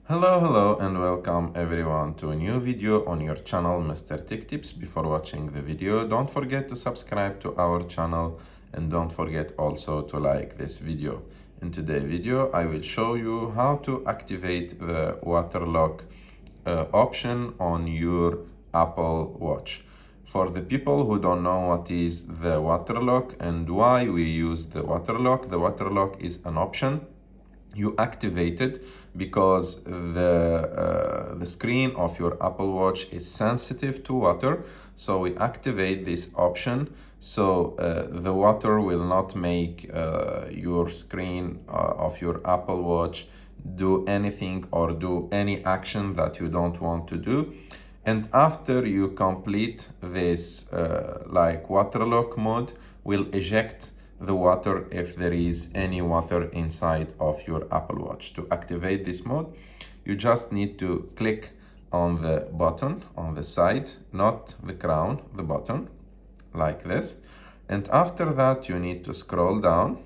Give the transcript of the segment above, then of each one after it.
Hello and welcome everyone to a new video on your channel Mr. Tech Tips. Before watching the video, don't forget to subscribe to our channel and don't forget also to like this video. In today's video, I will show you how to activate the water lock option on your Apple Watch. For the people who don't know what is the water lock and why we use the water lock is an option you activate it because the screen of your Apple Watch is sensitive to water. So we activate this option so the water will not make your screen of your Apple Watch do anything or do any action that you don't want to do. And after you complete this like water lock mode, will eject the water if there is any water inside of your Apple Watch. To activate this mode, you just need to click on the button on the side, not the crown, the button, like this. And after that, you need to scroll down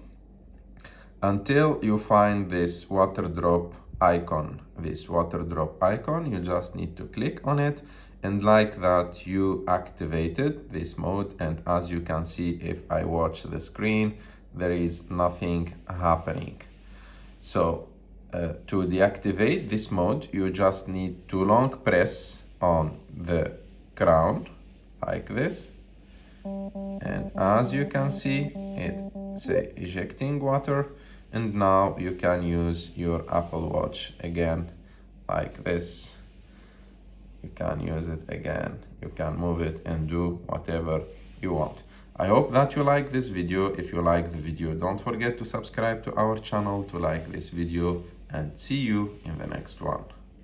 until you find this water drop icon. This water drop icon, you just need to click on it, and like that you activated this mode. And as you can see, if I watch the screen, there is nothing happening. So to deactivate this mode, you just need to long press on the crown like this, and as you can see, it say ejecting water. And now you can use your Apple Watch again like this. You can use it again. You can move it and do whatever you want. I hope that you like this video. If you like the video, don't forget to subscribe to our channel, to like this video, and see you in the next one.